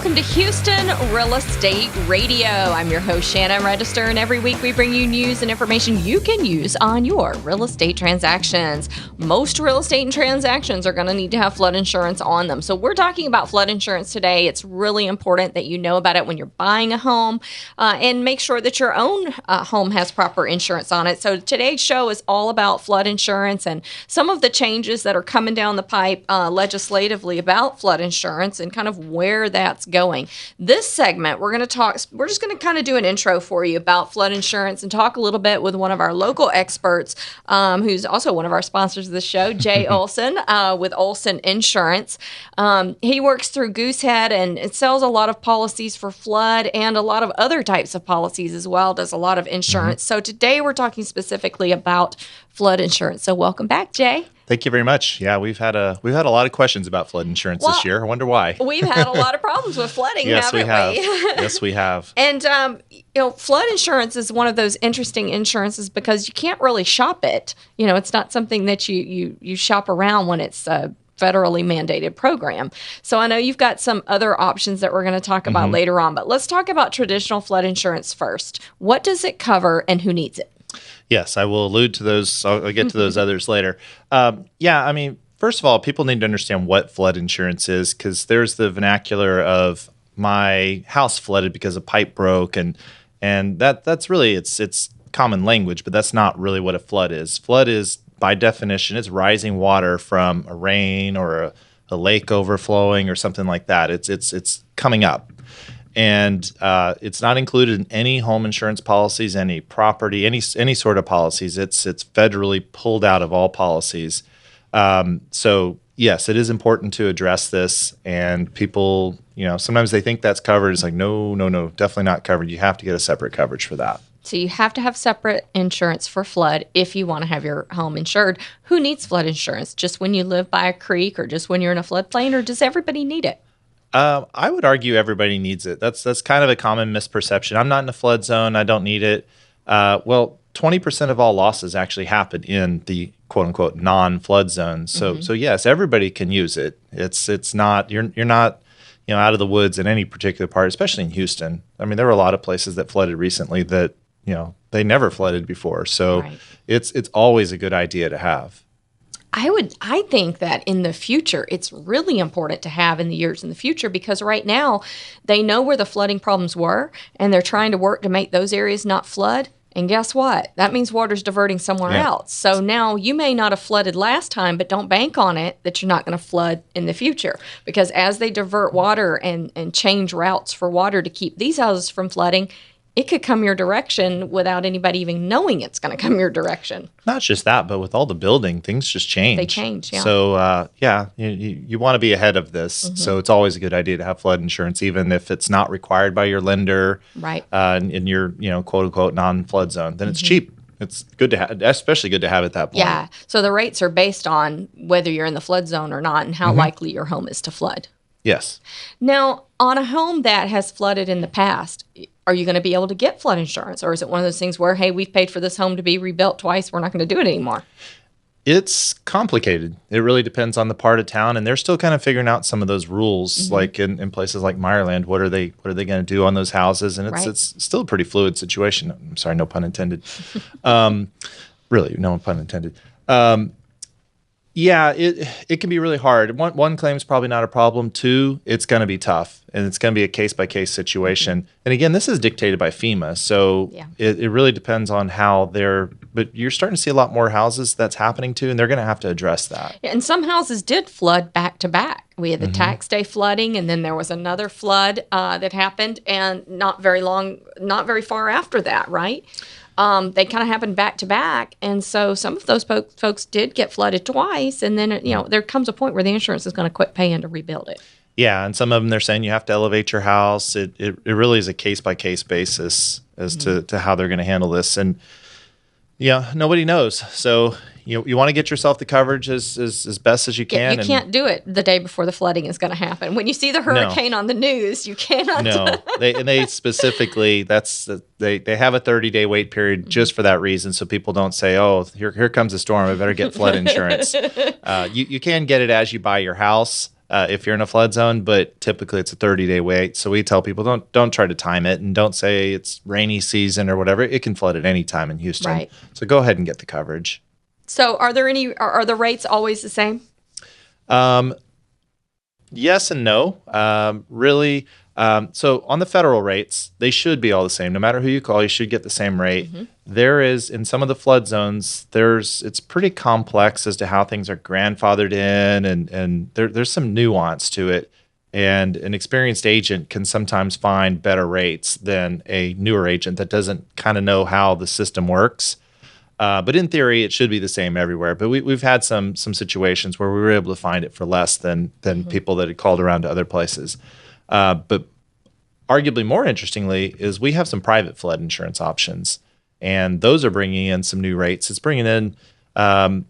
Welcome to Houston Real Estate Radio. I'm your host, Shannon Register, and every week we bring you news and information you can use on your real estate transactions. Most real estate transactions are going to need to have flood insurance on them. So we're talking about flood insurance today. It's really important that you know about it when you're buying a home and make sure that your own home has proper insurance on it. So today's show is all about flood insurance and some of the changes that are coming down the pipe legislatively about flood insurance and kind of where that's going. This segment, we're just going to kind of do an intro for you about flood insurance and talk a little bit with one of our local experts, who's also one of our sponsors of the show, Jay Olson, with Olson Insurance. He works through Goosehead and it sells a lot of policies for flood and a lot of other types of policies as well, does a lot of insurance. So today we're talking specifically about flood insurance. So welcome back, Jay. Thank you very much. Yeah, we've had a lot of questions about flood insurance this year. I wonder why. We've had a lot of problems with flooding, haven't we? Yes, we have. And flood insurance is one of those interesting insurances because you can't really shop it. It's not something that you shop around when it's a federally mandated program. So I know you've got some other options that we're going to talk about later on, but let's talk about traditional flood insurance first. What does it cover and who needs it? Yes, I will allude to those. I'll get to those others later. First of all, people need to understand what flood insurance is because there's the vernacular of my house flooded because a pipe broke, and that's really it's common language, but that's not really what a flood is. Flood is, by definition, it's rising water from a rain or a lake overflowing or something like that. It's coming up. And it's not included in any home insurance policies, any property, any sort of policies. It's federally pulled out of all policies. So yes, it is important to address this. And people, sometimes they think that's covered. It's like, no, definitely not covered. You have to get a separate coverage for that. So you have to have separate insurance for flood if you want to have your home insured. Who needs flood insurance? Just when you live by a creek or just when you're in a floodplain, or does everybody need it? I would argue everybody needs it. That's kind of a common misperception. I'm not in a flood zone. I don't need it. 20% of all losses actually happen in the quote unquote non-flood zones. So yes, everybody can use it. It's not you're not out of the woods in any particular part, especially in Houston. I mean, there were a lot of places that flooded recently that they never flooded before. So it's always a good idea to have. I think that in the future, it's really important to have in the years in the future because right now they know where the flooding problems were and they're trying to work to make those areas not flood. And guess what? That means water's diverting somewhere else. So now you may not have flooded last time, but don't bank on it that you're not going to flood in the future. Because as they divert water and change routes for water to keep these houses from flooding, it could come your direction without anybody even knowing it's going to come your direction. Not just that, but with all the building, things just change. They change, yeah. So, you want to be ahead of this. So it's always a good idea to have flood insurance, even if it's not required by your lender. Right. In your, quote unquote, non-flood zone. Then it's cheap. It's good to have, especially good to have at that point. Yeah. So the rates are based on whether you're in the flood zone or not and how likely your home is to flood. Yes. Now, on a home that has flooded in the past, are you going to be able to get flood insurance? Or is it one of those things where, hey, we've paid for this home to be rebuilt twice, we're not going to do it anymore? It's complicated. It really depends on the part of town, and they're still kind of figuring out some of those rules. Like in places like Meyerland, what are they going to do on those houses? And it's still a pretty fluid situation. I'm sorry, no pun intended. Really, no pun intended. Yeah, it can be really hard. One claim is probably not a problem. Two, it's going to be tough, and it's going to be a case-by-case situation. And again, this is dictated by FEMA, so it really depends on how they're – but you're starting to see a lot more houses that's happening to, and they're going to have to address that. Yeah, and some houses did flood back-to-back. We had the tax day flooding, and then there was another flood that happened, and not very far after that, right? They kind of happened back to back. And so some of those folks did get flooded twice. And then, there comes a point where the insurance is going to quit paying to rebuild it. Yeah. And some of them, they're saying you have to elevate your house. It really is a case by case basis as to how they're going to handle this. And nobody knows. So you want to get yourself the coverage as best as you can. You can't do it the day before the flooding is going to happen. When you see the hurricane on the news, you cannot. No, they specifically they have a 30-day wait period just for that reason, so people don't say, "Oh, here comes a storm. I better get flood insurance." You can get it as you buy your house. if you're in a flood zone, but typically it's a 30-day wait. So we tell people don't try to time it, and don't say it's rainy season or whatever. It can flood at any time in Houston. Right. So go ahead and get the coverage. So are the rates always the same? Yes and no. Really. So on the federal rates, they should be all the same. No matter who you call, you should get the same rate. There is, in some of the flood zones, it's pretty complex as to how things are grandfathered in, and there's some nuance to it. And an experienced agent can sometimes find better rates than a newer agent that doesn't kind of know how the system works. But in theory, it should be the same everywhere. But we've had some situations where we were able to find it for less than people that had called around to other places. But arguably more interestingly is we have some private flood insurance options, and those are bringing in some new rates. It's bringing in, I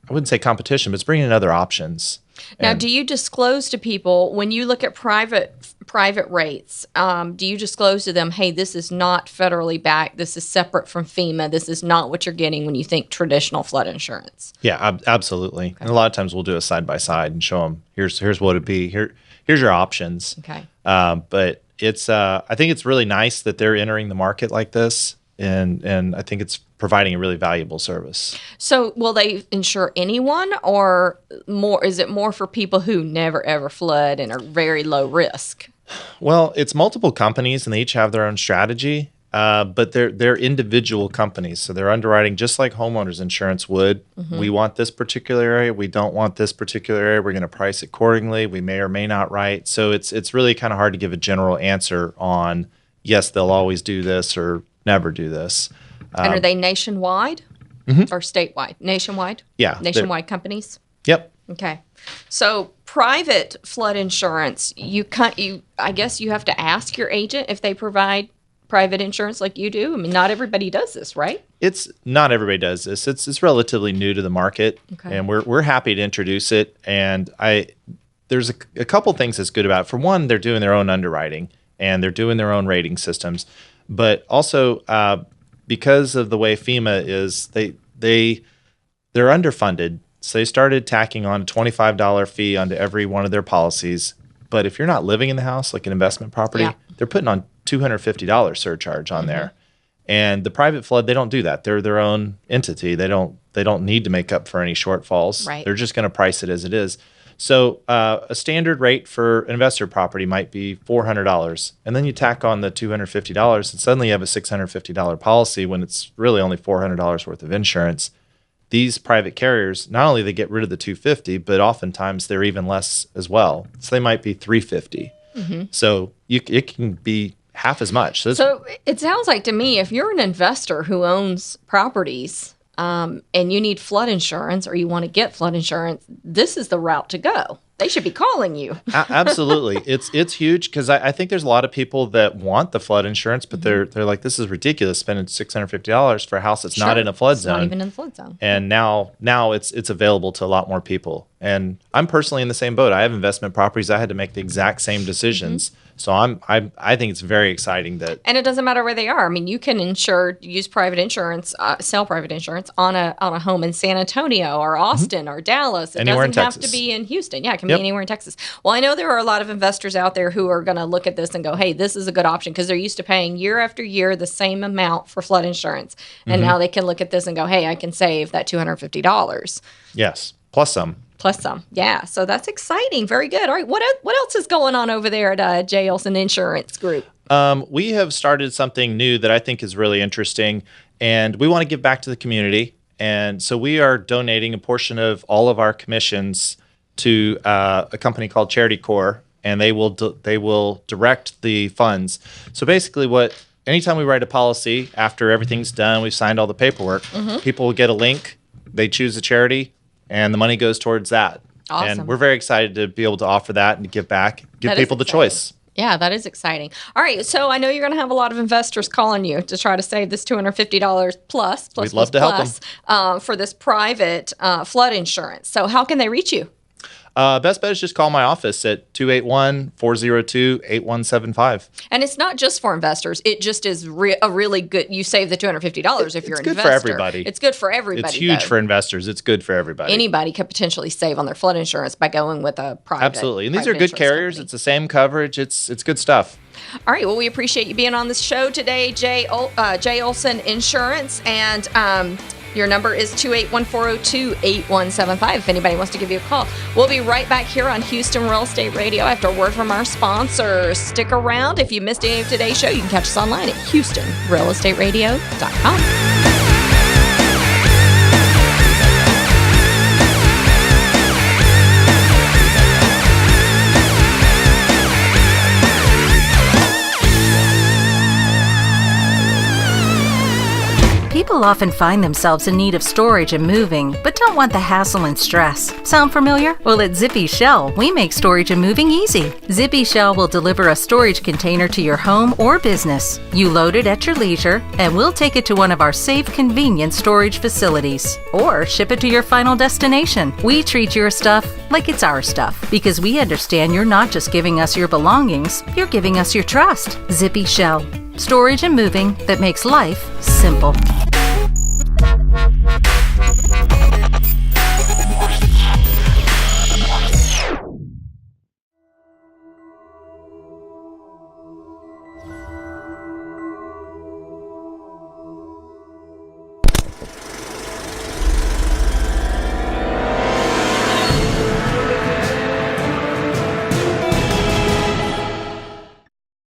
wouldn't say competition, but it's bringing in other options. Now, do you disclose to people when you look at private rates? Do you disclose to them, hey, this is not federally backed. This is separate from FEMA. This is not what you're getting when you think traditional flood insurance. Yeah, absolutely. Okay. And a lot of times we'll do a side by side and show them here's what it'd be. Here's your options. Okay. But it's I think it's really nice that they're entering the market like this, and I think it's providing a really valuable service. So will they insure anyone, or is it more for people who never ever flood and are very low risk? Well, it's multiple companies, and they each have their own strategy. But they're individual companies, so they're underwriting just like homeowners insurance would. We want this particular area. We don't want this particular area. We're going to price it accordingly. We may or may not write. So it's really kind of hard to give a general answer on yes, they'll always do this or never do this. And are they nationwide or statewide? Nationwide? Yeah, nationwide companies. Yep. Okay. So private flood insurance, I guess you have to ask your agent if they provide private insurance like you do. I mean, not everybody does this, right? It's not everybody does this. It's relatively new to the market, and we're happy to introduce it. And there's a couple things that's good about it. For one, they're doing their own underwriting and they're doing their own rating systems, but also because of the way FEMA is, they're underfunded. So they started tacking on a $25 fee onto every one of their policies. But if you're not living in the house, like an investment property, they're putting on $250 surcharge on there. And the private flood, they don't do that. They're their own entity. They don't need to make up for any shortfalls. Right. They're just going to price it as it is. So a standard rate for an investor property might be $400. And then you tack on the $250 and suddenly you have a $650 policy when it's really only $400 worth of insurance. These private carriers, not only they get rid of the $250, but oftentimes they're even less as well. So they might be $350. So it can be half as much. So it sounds like to me, if you're an investor who owns properties and you need flood insurance or you want to get flood insurance, this is the route to go. They should be calling you. Absolutely. It's huge because I think there's a lot of people that want the flood insurance, but they're like, this is ridiculous spending $650 for a house that's not in a flood zone. Not even in the flood zone. And now it's available to a lot more people. And I'm personally in the same boat. I have investment properties. I had to make the exact same decisions. So I think it's very exciting that. And it doesn't matter where they are. I mean, you can use private insurance, sell private insurance on a home in San Antonio or Austin or Dallas. It Anywhere doesn't in have Texas. to be in Houston. Yeah, it can be anywhere in Texas. Well, I know there are a lot of investors out there who are going to look at this and go, hey, this is a good option, because they're used to paying year after year the same amount for flood insurance. And now they can look at this and go, hey, I can save that $250. Yes, plus some. Plus some. Yeah. So that's exciting. Very good. All right. What else is going on over there at J. Olson Insurance Group? We have started something new that I think is really interesting, and we want to give back to the community. And so we are donating a portion of all of our commissions to a company called Charity Corps, and they will direct the funds. So basically anytime we write a policy, after everything's done, we've signed all the paperwork, people will get a link, they choose a charity, and the money goes towards that. Awesome. And we're very excited to be able to offer that and to give back, give people the choice. Yeah, that is exciting. All right, so I know you're going to have a lot of investors calling you to try to save this $250 plus. We'd love to help them for this private flood insurance. So how can they reach you? Best bet is just call my office at 281-402-8175. And it's not just for investors. It just is a really good, you save the $250 if you're an investor. It's good for everybody. It's good for everybody. It's huge for investors. It's good for everybody. Anybody could potentially save on their flood insurance by going with a private. Absolutely. And these are good carriers. Company. It's the same coverage. It's good stuff. All right. Well, we appreciate you being on this show today, Jay Olson Insurance. And your number is 281-402-8175 if anybody wants to give you a call. We'll be right back here on Houston Real Estate Radio after a word from our sponsors. Stick around. If you missed any of today's show, you can catch us online at HoustonRealEstateRadio.com. People often find themselves in need of storage and moving, but don't want the hassle and stress. Sound familiar? Well, at Zippy Shell, we make storage and moving easy. Zippy Shell will deliver a storage container to your home or business. You load it at your leisure, and we'll take it to one of our safe, convenient storage facilities, or ship it to your final destination. We treat your stuff like it's our stuff, because we understand you're not just giving us your belongings, you're giving us your trust. Zippy Shell, storage and moving that makes life simple.